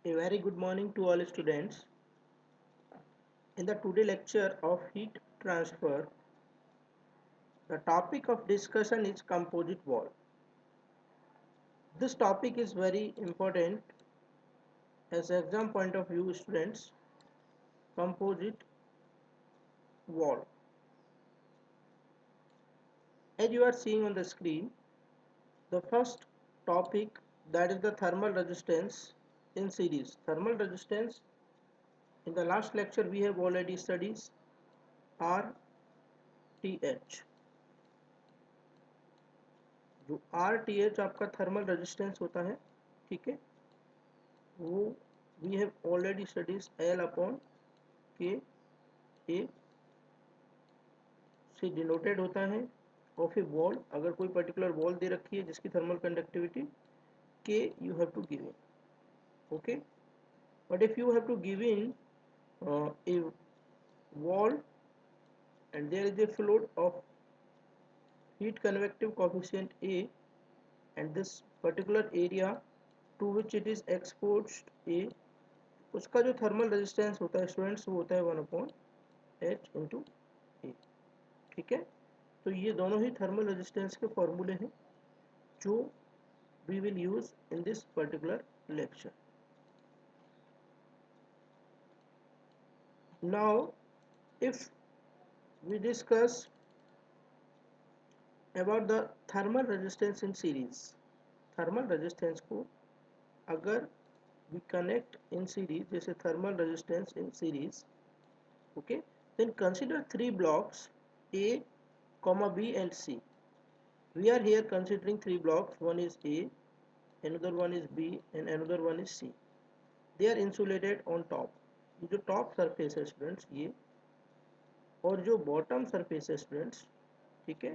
A very good morning to all students. In the today lecture of heat transfer, the topic of discussion is composite wall. This topic is very important as exam point of view students. Composite wall. As you are seeing on the screen, the first topic, that is the thermal resistance in series. Thermal resistance, in the last lecture we have already studied RTH. जो RTH आपका thermal resistance होता है, ठीक है, वो we have already studies L upon K A से denoted होता है ऑफ ए वॉल. अगर कोई पर्टिकुलर वॉल दे रखी है जिसकी thermal conductivity K you have to give in. Okay, but if you have to give in a wall and there is a fluid of heat convective coefficient A and this particular area to which it is exposed A, उसका जो thermal resistance होता है students वो होता है 1/h into ए. ठीक है, तो ये दोनों ही थर्मल रेजिस्टेंस के फॉर्मूले हैं जो we will use in this particular lecture. Now if we discuss about the thermal resistance in series. Thermal resistance को अगर वी कनेक्ट इन सीरीज, जैसे thermal resistance in series, okay, then consider three blocks A, B and C. We are here considering three blocks. One is A, another one is B and another one is C. They are insulated on top. ये जो top surface है students ये, और जो bottom surface है students, ठीक है,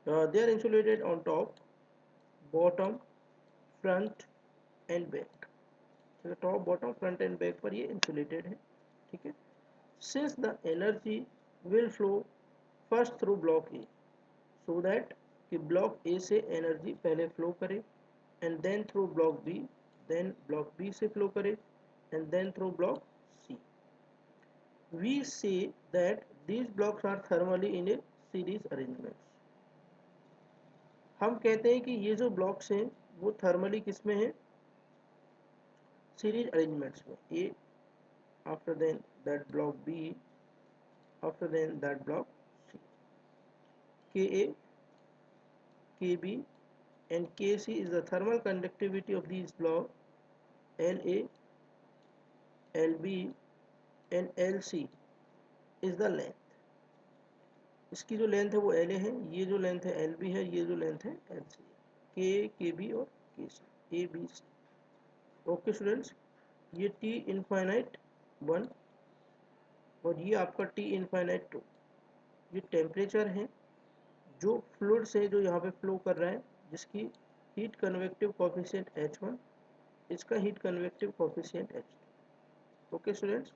they are insulated on top, bottom, front and back. Top, bottom, front and back पर ये इंसुलेटेड है. ठीक है, since the energy will flow first through block A, so that कि block A से energy पहले flow करे and then through block B, then block B से flow करे and then through block C. We say that these blocks are thermally in a series arrangements. हम कहते हैं कि ये जो blocks हैं वो thermally किस में हैं? series arrangements में. A, after then that block B, after then that block C. Ka, Kb and Kc is the thermal conductivity of these blocks. La, Lb and Lc is the length. इसकी जो length है वो La है, ये जो length है Lb है, ये जो लेंथ है Lc. K, Kb और Kc, A, B, C. Okay students, ये T इनफाइनाइट 1 और ये आपका T इनफाइनाइट 2. ये टेम्परेचर है जो फ्लूइड से जो यहाँ पे फ्लो कर रहा है, जिसकी हीट कन्वेक्टिव कोफिशिएंट H1, इसका heat convective coefficient H2. Okay students,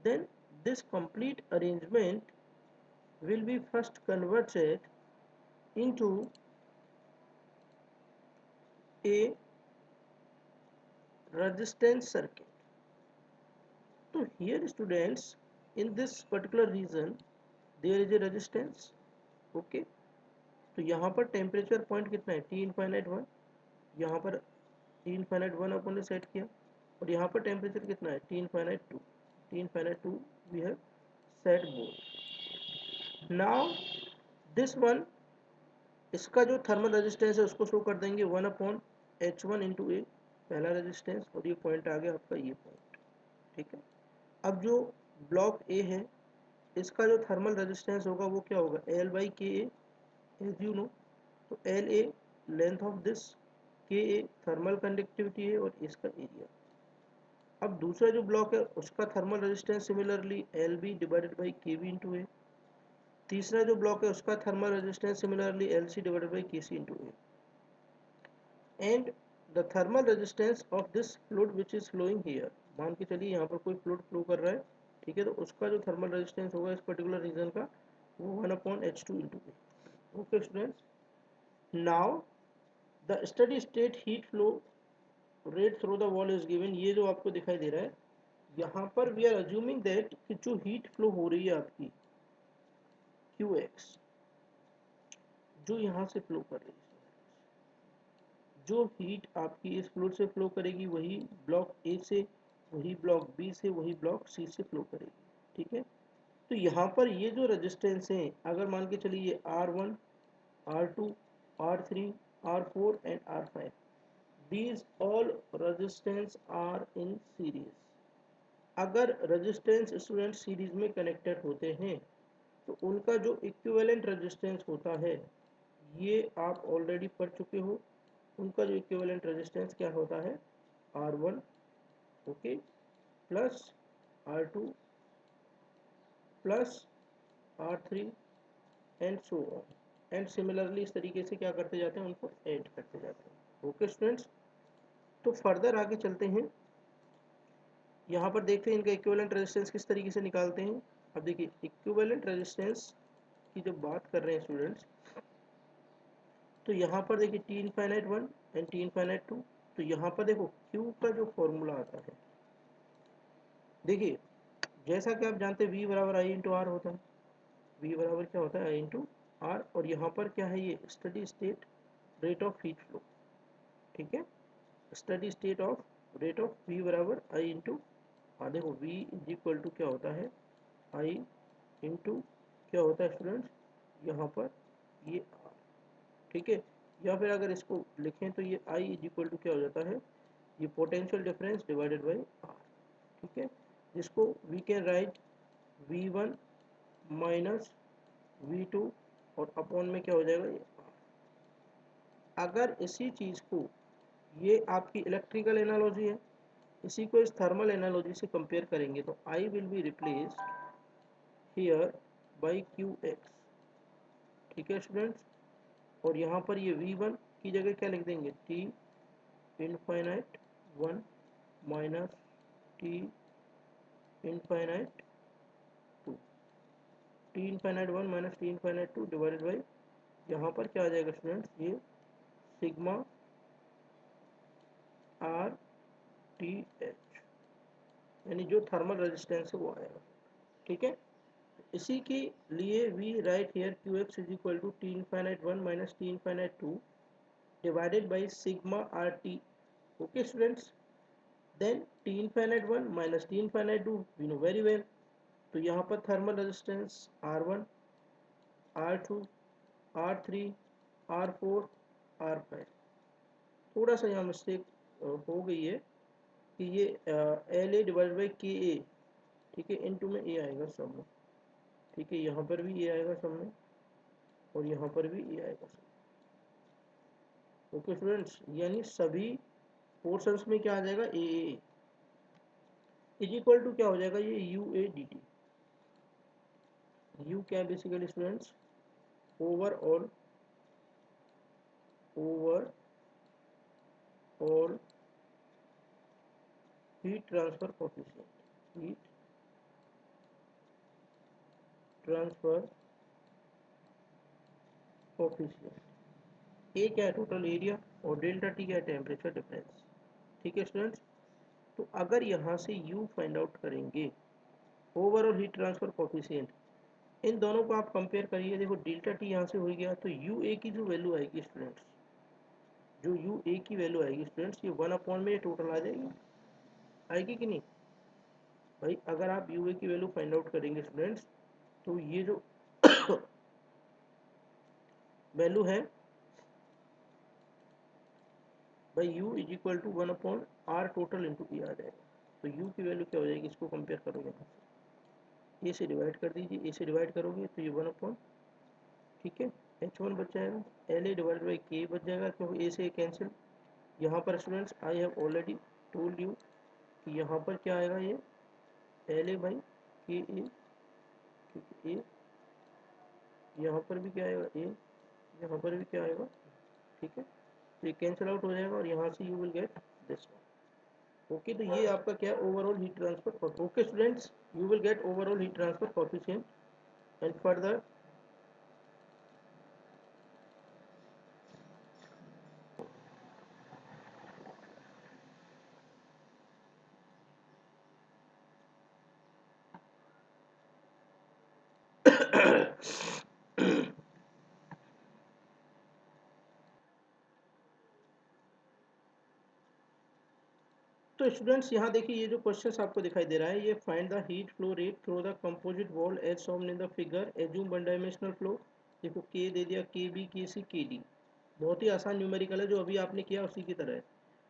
then this complete arrangement will be first converted into a resistance circuit. So here students, in this particular region there is a resistance. Okay, तो यहाँ पर temperature point कितना है? T infinite 1. यहाँ पर T infinite 1 अपन ने set किया और यहाँ पर टेम्परेचर कितना है? T infinite 2. T infinite 2 we have set both. Now this one, इसका जो थर्मल रेजिस्टेंस है उसको शो कर देंगे 1/h1 इंटू ए, पहला रेजिस्टेंस, और ये पॉइंट आ गया आपका ये पॉइंट. ठीक है, अब जो ब्लॉक ए है इसका जो थर्मल रेजिस्टेंस होगा वो क्या होगा? L by K A, as you know. तो L A length of this, के ए थर्मल कंडक्टिविटी है और इसका एरिया. अब दूसरा जो ब्लॉक है उसका thermal resistance similarly L B divided by K B into A. तीसरा जो ब्लॉक है उसका thermal resistance similarly L C divided by K C into A. And the thermal resistance of this fluid which is flowing here, मान के चलिए यहाँ पर कोई फ्लूइड फ्लो कर रहा है, ठीक है, तो उसका जो थर्मल रेजिस्टेंस होगा इस पर्टिकुलर रीजन का वो 1/h2 into A. Okay students, now the steady state heat flow rate through the wall is given, ये जो आपको दिखाई दे रहा है, यहाँ पर वी आर अज्यूमिंग दैट कि जो हीट फ्लो हो रही है आपकी QX, जो यहाँ से फ्लो कर रही है, जो हीट आपकी इस फ्लूइड से फ्लो करेगी वही ब्लॉक ए से, वही ब्लॉक बी से, वही ब्लॉक सी से फ्लो करेगी। ठीक है, तो यहाँ पर ये जो रेजिस्टेंस है, अगर मान के चलिए ये R1, R2, R3, R4 and R5, these all resistance are in series। अगर रेजिस्टेंस स्टूडेंट सीरीज में कनेक्टेड होते हैं तो उनका जो इक्विवेलेंट रेजिस्टेंस होता है, ये आप ऑलरेडी पढ़ चुके हो। उनका जो इक्विवेलेंट रेजिस्टेंस क्या होता है, R1 okay plus R2 plus R3 and so on, and similarly इस तरीके से क्या करते जाते हैं, उनको ऐड करते जाते हैं। ओके स्टूडेंट्स, तो फर्दर आगे चलते हैं, यहाँ पर देखते हैं इनका इक्विवेलेंट रेजिस्टेंस किस तरीके से निकालते हैं। अब देखिए इक्विवेलेंट रेजिस्टेंस की जब बात कर रहे हैं स्टूडेंट्स, तो यहाँ पर देखिए T infinite 1 and T infinite 2, तो यहाँ पर देखो Q का जो फॉर्मूला आता है, देखिए जैसा कि आप जानते हैं V बराबर I इंटू आर होता है, V बराबर क्या होता है, I इंटू आर, और यहाँ पर क्या है, ये steady state rate of heat flow. ठीक है, steady state of rate of V बराबर I इंटू आर। देखो V इज इक्वल टू क्या होता है, I इंटू क्या होता है स्टूडेंट्स, यहाँ पर ये R। ठीक है, या फिर अगर इसको लिखें तो ये I इज इक्वल टू क्या हो जाता है, ये potential difference divided by R। ठीक है, जिसको we can write V1 minus V2 और अपॉन में क्या हो जाएगा ये R। अगर इसी चीज़ को, ये आपकी इलेक्ट्रिकल एनालॉजी है, इसी को इस थर्मल एनालॉजी से कंपेयर करेंगे तो I will be replaced here by QX। ठीक है स्टूडेंट्स, और यहाँ पर ये V1 की जगह क्या लिख देंगे, T infinite 1 minus T infinite 2, T infinite 1 minus T infinite 2 divided by, यहाँ पर क्या आ जाएगा स्टूडेंट्स, ये सिग्मा RTH, यानी जो थर्मल रेजिस्टेंस है वो आएगा। ठीक है, इसी के लिए we write here QX is equal to T infinite 1 minus T infinite 2 divided by sigma RT। Okay students, then T infinite 1 minus T infinite 2 we know very well, तो यहाँ पर thermal resistance R1, R2, R3, R4, R5, थोड़ा सा यहाँ mistake हो गई है कि ये LA डिवाइड बाई KA, ठीक है, इनटू में A आएगा सब में। ठीक है, यहाँ पर भी A आएगा सब में और यहाँ पर भी A आएगा सब। ओके स्टूडेंट्स, यानी सभी पोर्शंस में क्या आ जाएगा, A इज इक्वल टू क्या हो जाएगा, ये UA/DT। U क्या है basically students, overall heat transfer coefficient, heat transfer coefficient. A क्या है, टोटल एरिया, और डेल्टा टी क्या है, टेम्परेचर डिफरेंस। ठीक है स्टूडेंट्स, तो अगर यहाँ से U फाइंड आउट करेंगे, ओवरऑल हीट ट्रांसफर कोफिशिएंट, इन दोनों को आप कंपेयर करिए। देखो डेल्टा टी यहाँ से हो गया, तो UA की जो वैल्यू आएगी स्टूडेंट्स, जो UA की वैल्यू आएगी स्टूडेंट्स, ये 1 में ये टोटल आ जाएगी, आएगी कि नहीं भाई। अगर आप UA की वैल्यू फाइंड आउट करेंगे स्टूडेंट्स, तो ये जो वैल्यू है भाई, U is equal to 1/R total into E आ जाएगा। तो U की वैल्यू क्या हो जाएगी, इसको कंपेयर करोगे यहाँ से, A से डिवाइड कर दीजिए, A से डिवाइड करोगे तो ये 1/, ठीक है, H1 बच जाएगा, LA डिवाइड बाई K बच जाएगा, क्योंकि A से कैंसिल। यहाँ पर students I have already told you कि यहाँ पर क्या आएगा, ये LA बाई KA, A, यहाँ पर भी क्या आएगा A, यहाँ पर भी क्या आएगा, ठीक है, तो ये कैंसिल आउट हो जाएगा और यहाँ से you will get this one. Okay, तो ये आपका क्या है, overall heat transfer. Okay students, you will get overall heat transfer coefficient and further तो स्टूडेंट्स यहाँ देखिए ये जो क्वेश्चन आपको दिखाई दे रहा है, ये find the heat flow rate through the composite wall as shown in the figure, assume one dimensional flow. देखो के दे दिया, के बी, के सी, के डी, बहुत ही आसान न्यूमेरिकल है, जो अभी आपने किया उसी की तरह है।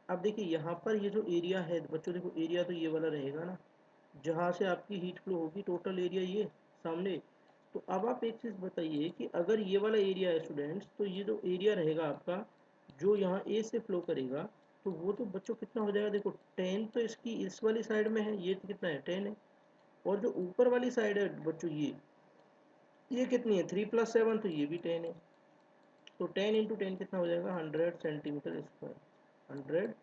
अब देखिए यहाँ पर ये जो एरिया है बच्चों, देखो एरिया तो ये वाला रहेगा ना, जहाँ से आपकी हीट फ्लो होगी, टोटल एरिया ये सामने। तो अब आप एक चीज़ बताइए कि अगर ये वाला एरिया है स्टूडेंट्स, तो ये जो एरिया रहेगा आपका, जो यहाँ ए से फ्लो करेगा, तो वो तो बच्चों कितना हो जाएगा, देखो 10 तो इसकी इस वाली साइड में है, ये कितना है 10 है, और जो ऊपर वाली साइड है बच्चों ये कितनी है 3 + 7, तो ये भी 10 है। तो 10 × 10 कितना हो जाएगा 100 सेंटीमीटर स्क्वायर, 100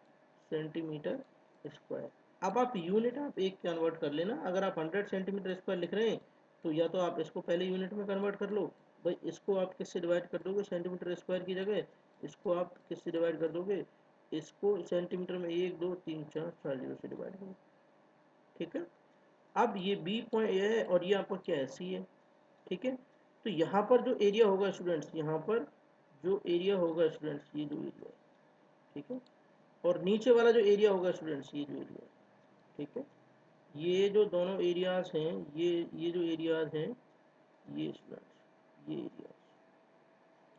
सेंटीमीटर स्क्वायर। अब आप यूनिट आप एक कन्वर्ट कर लेना, अगर आप 100 सेंटीमीटर स्क्वायर लिख रहे हैं तो या तो आप इसको पहले यूनिट में कन्वर्ट कर लो भाई, इसको आप किससे डिवाइड कर दोगे सेंटीमीटर स्क्वायर की जगह, इसको आप किससे डिवाइड कर दोगे, इसको सेंटीमीटर में 1 2 3 4 4 जीरो से डिवाइड करो, ठीक है। अब ये बी पॉइंट ये है और ये आपका क्या है सी है, ठीक है। तो यहाँ पर जो एरिया होगा स्टूडेंट्स, यहाँ पर जो एरिया होगा स्टूडेंट्स, ये जो एरिया है, ठीक है, और नीचे वाला जो एरिया होगा स्टूडेंट्स, ये जो एरिया है, ठीक है। ये जो दोनों एरियाज हैं, ये जो एरियाज हैं, ये स्टूडेंट्स ये एरियाज,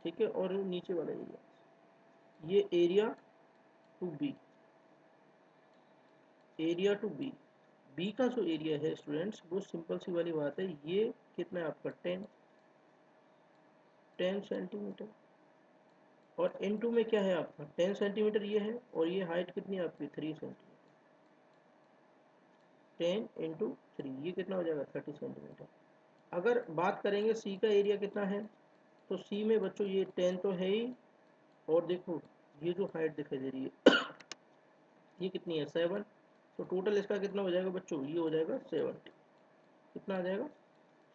ठीक है, और नीचे वाला एरिया, ये area two B, area two B, B का जो एरिया है स्टूडेंट्स, वो सिंपल सी वाली बात है, ये कितना है आपका 10 सेंटीमीटर, और इनटू में क्या है आपका 10 सेंटीमीटर ये है, और ये हाइट कितनी है आपकी 3 सेंटीमीटर, 10 × 3 ये कितना हो जाएगा 30 सेंटीमीटर। अगर बात करेंगे सी का एरिया कितना है, तो सी में बच्चों ये 10 तो है ही, और देखो ये जो हाइट दिखाई दे रही है ये कितनी है 7, तो टोटल इसका कितना हो जाएगा बच्चों, ये हो जाएगा 70, कितना आ जाएगा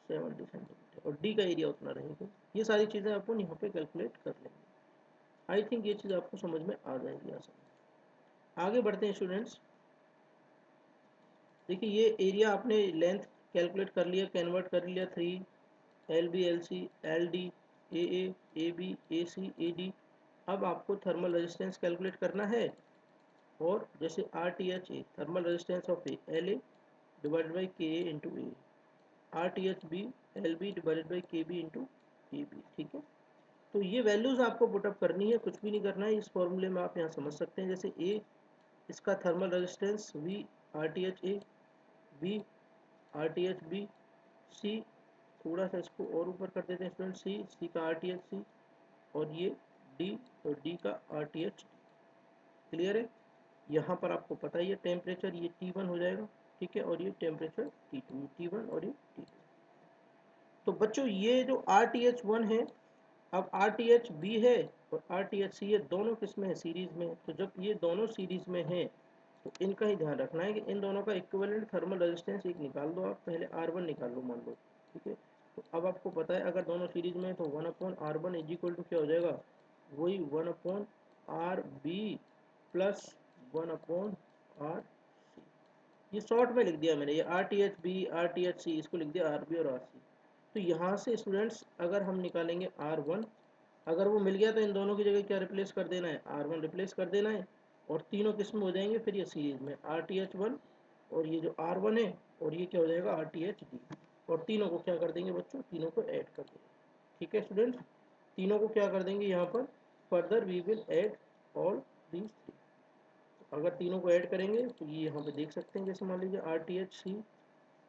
70 सेंटीमीटर, और डी का एरिया उतना रहेगा। ये सारी चीज़ें आपको यहाँ पे कैलकुलेट कर लेंगे। आई थिंक ये चीज़ आपको समझ में आ जाएगी आसान। आगे बढ़ते हैं स्टूडेंट्स। देखिए ये एरिया आपने लेंथ कैलकुलेट कर लिया, कन्वर्ट कर लिया 3 L B, L C, L D, A B, A C, A D. अब आपको थर्मल रेजिस्टेंस कैलकुलेट करना है, और जैसे R T H A, thermal resistance of A, L A divided by K A into A, R T H B, L B divided by K B into A B, ठीक है। तो ये values आपको put up करनी है, कुछ भी नहीं करना है। इस फॉर्मूले में आप यहाँ समझ सकते हैं, जैसे ए इसका thermal resistance V R T H A, B R T H B, C थोड़ा सा इसको और ऊपर कर देते हैं स्टूडेंट, सी का आर टी एच सी, और ये डी, और डी का आर टी एच। क्लियर है। यहाँ पर आपको पता ही है टेम्परेचर ये T1 हो जाएगा, ठीक है, और ये टेम्परेचर T2, T1 और ये T2। तो बच्चों ये जो RTH1 है, अब RTHB है और RTHC है, दोनों किस में है सीरीज में। तो जब ये दोनों सीरीज में है तो इनका ही ध्यान रखना है कि इन दोनों का इक्विवेलेंट थर्मल रेजिस्टेंस एक निकाल दो आप, पहले R1 निकाल लो मान लो, ठीक है। तो अब आपको पता है अगर दोनों सीरीज में है तो 1/R1 इज इक्वल टू क्या हो जाएगा, वही 1/RB प्लस 1/RC। ये शॉर्ट में लिख दिया मैंने, ये RTHB RTHC इसको लिख दिया RB और RC। तो यहाँ से स्टूडेंट्स अगर हम निकालेंगे R1, अगर वो मिल गया तो इन दोनों की जगह क्या रिप्लेस कर देना है, R1 रिप्लेस कर देना है, और तीनों किस में हो जाएंगे फिर ये सीरीज में RTH1, और ये जो R1 है, और ये क्या हो जाएगा RTHD, और तीनों को क्या कर देंगे बच्चों, तीनों को ऐड कर देंगे, ठीक है स्टूडेंट्स। तीनों को क्या कर देंगे यहाँ पर, further we will add all these three. अगर तीनों को ऐड करेंगे तो ये यहाँ पे देख सकते हैं, जैसे मान लीजिए RTHC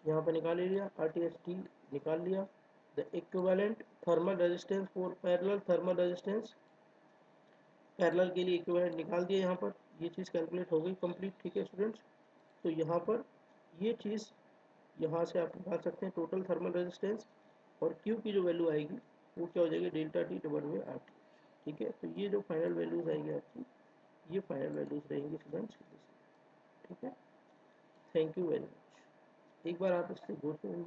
यहाँ पे निकाल लिया, RTHD निकाल लिया, the equivalent thermal resistance for parallel thermal resistance, parallel के लिए इक्विवेलेंट निकाल दिया, यहाँ पर ये चीज़ कैलकुलेट हो गई कंप्लीट, ठीक है स्टूडेंट्स। तो यहाँ पर ये चीज़ यहाँ से आप निकाल सकते हैं टोटल थर्मल रेजिस्टेंस, और Q की जो वैल्यू आएगी वो क्या हो जाएगी delta T divided by RT, ठीक है। तो ये जो फाइनल वैल्यूज आएगी आपकी, ये फाइनल वैल्यूज रहेंगी स्टूडेंट्स, ठीक है। Thank you very much. एक बार आप इससे गो थ्रू